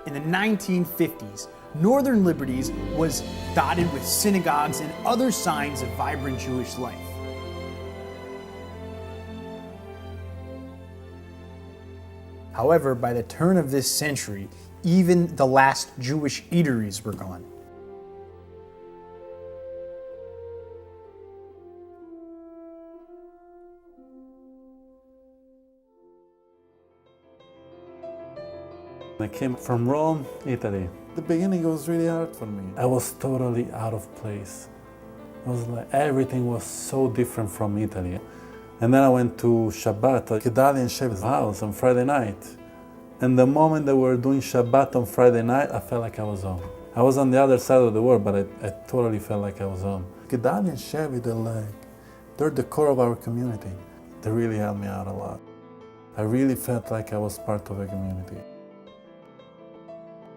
In the 1950s, Northern Liberties was dotted with synagogues and other signs of vibrant Jewish life. However, by the turn of this century, even the last Jewish eateries were gone. I came from Rome, Italy. The beginning was really hard for me. I was totally out of place. It was like everything was so different from Italy. And then I went to Shabbat at Gedalia and Shevi's house on Friday night. And the moment that we were doing Shabbat on Friday night, I felt like I was home. I was on the other side of the world, but I totally felt like I was home. Gedalia and Shevi, they're the core of our community. They really helped me out a lot. I really felt like I was part of a community.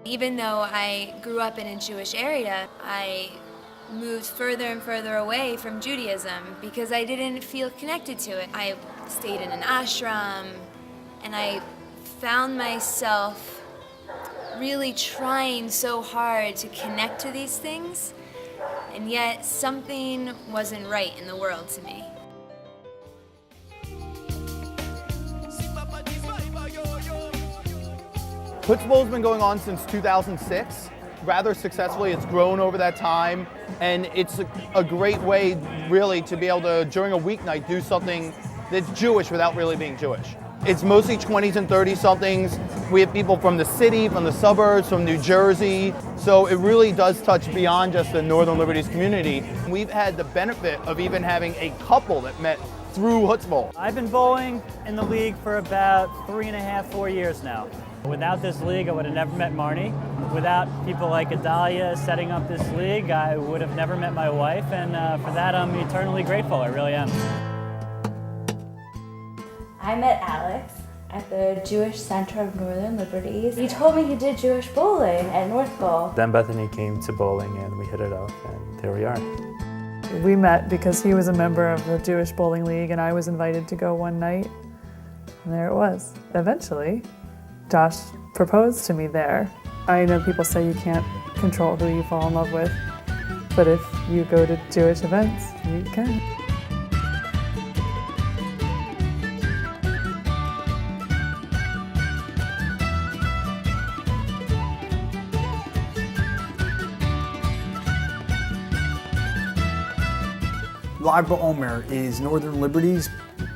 Even though I grew up in a Jewish area, I moved further and further away from Judaism because I didn't feel connected to it. I stayed in an ashram, and I found myself really trying so hard to connect to these things, and yet something wasn't right in the world to me. Puts Bowl's been going on since 2006. Rather successfully, it's grown over that time, and it's a great way, really, to be able to, during a weeknight, do something that's Jewish without really being Jewish. It's mostly 20s and 30-somethings. We have people from the city, from the suburbs, from New Jersey, so it really does touch beyond just the Northern Liberties community. We've had the benefit of even having a couple that met through Hutzpah. I've been bowling in the league for about 3.5, 4 years now. Without this league, I would have never met Marnie. Without people like Adalia setting up this league, I would have never met my wife, and for that I'm eternally grateful, I really am. I met Alex at the Jewish Center of Northern Liberties. He told me he did Jewish bowling at North Bowl. Then Bethany came to bowling and we hit it off, and there we are. We met because he was a member of the Jewish Bowling League and I was invited to go one night, and there it was. Eventually, Josh proposed to me there. I know people say you can't control who you fall in love with, but if you go to Jewish events, you can. Lag BaOmer is Northern Liberties'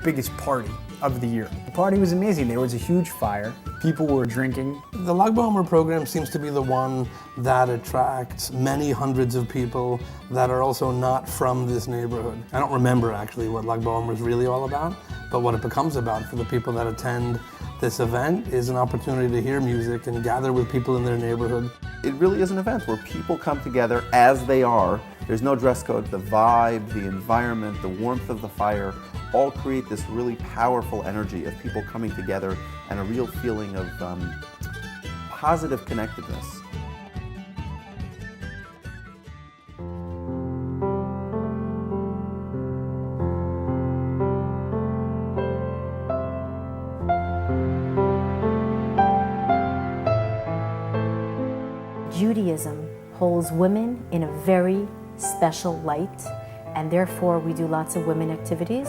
biggest party of the year. The party was amazing. There was a huge fire. People were drinking. The Lag BaOmer program seems to be the one that attracts many hundreds of people that are also not from this neighborhood. I don't remember actually what Lag BaOmer is really all about, but what it becomes about for the people that attend this event is an opportunity to hear music and gather with people in their neighborhood. It really is an event where people come together as they are. There's no dress code. The vibe, the environment, the warmth of the fire all create this really powerful energy of people coming together and a real feeling of positive connectedness. Judaism holds women in a very special light, and therefore we do lots of women activities.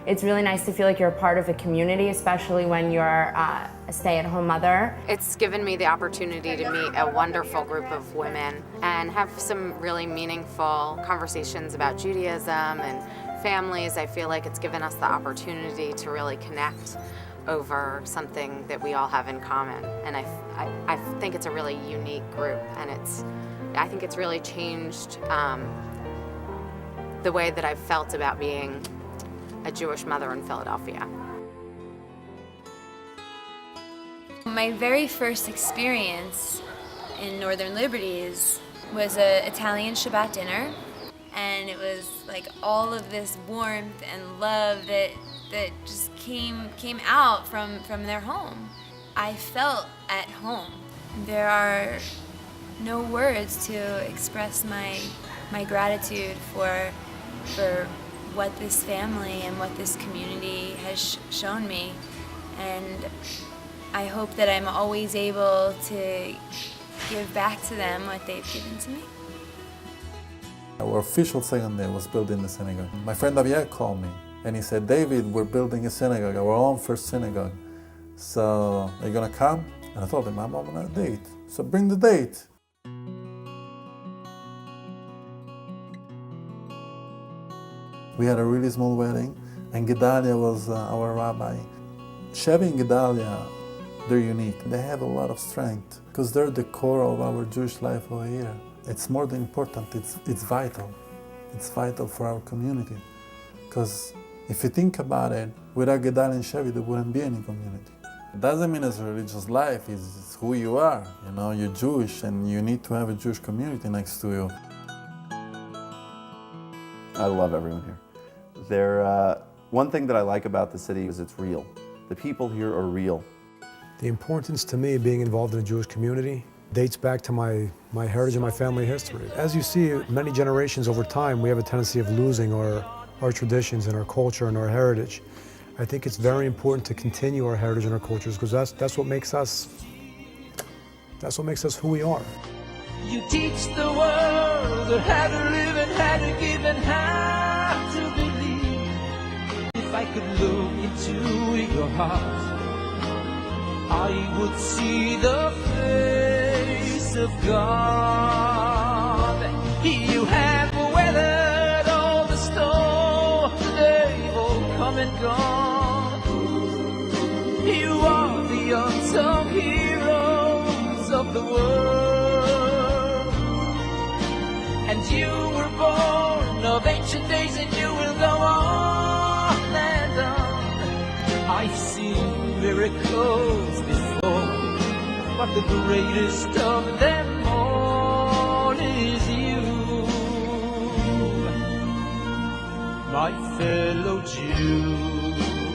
It's really nice to feel like you're a part of a community, especially when you're a stay-at-home mother. It's given me the opportunity to meet a wonderful group of women and have some really meaningful conversations about Judaism and families. I feel like it's given us the opportunity to really connect over something that we all have in common. And I think it's a really unique group, and I think it's really changed the way that I've felt about being a Jewish mother in Philadelphia. My very first experience in Northern Liberties was an Italian Shabbat dinner, and it was like all of this warmth and love that just came out from their home. I felt at home. There are no words to express my gratitude for what this family and what this community has shown me, and I hope that I'm always able to give back to them what they've given to me. Our official second day was building the synagogue. My friend Javier called me and he said, David, we're building a synagogue, our own first synagogue. So, are you gonna come? And I told him, I'm on a date. So bring the date. We had a really small wedding and Gedalia was our rabbi. Chevy and Gedalia, they're unique. They have a lot of strength because they're the core of our Jewish life over here. It's more than important, it's vital. It's vital for our community. Because if you think about it, without Gedalia and Chevy, there wouldn't be any community. It doesn't mean it's a religious life, it's who you are. You know, you're Jewish and you need to have a Jewish community next to you. I love everyone here. One thing that I like about the city is it's real. The people here are real. The importance to me being involved in a Jewish community dates back to my heritage and my family history. As you see, many generations over time, we have a tendency of losing our traditions and our culture and our heritage. I think it's very important to continue our heritage and our cultures because that's what makes us who we are. You teach the world how to live and how to give and how to believe. If I could look into your heart, I would see the face of God. You have weathered all the storms, they've all come and gone. You are the unsung heroes of the world. And you were born of ancient days and you will go on and on. I've seen miracles before, but the greatest of them all is you, my fellow Jew.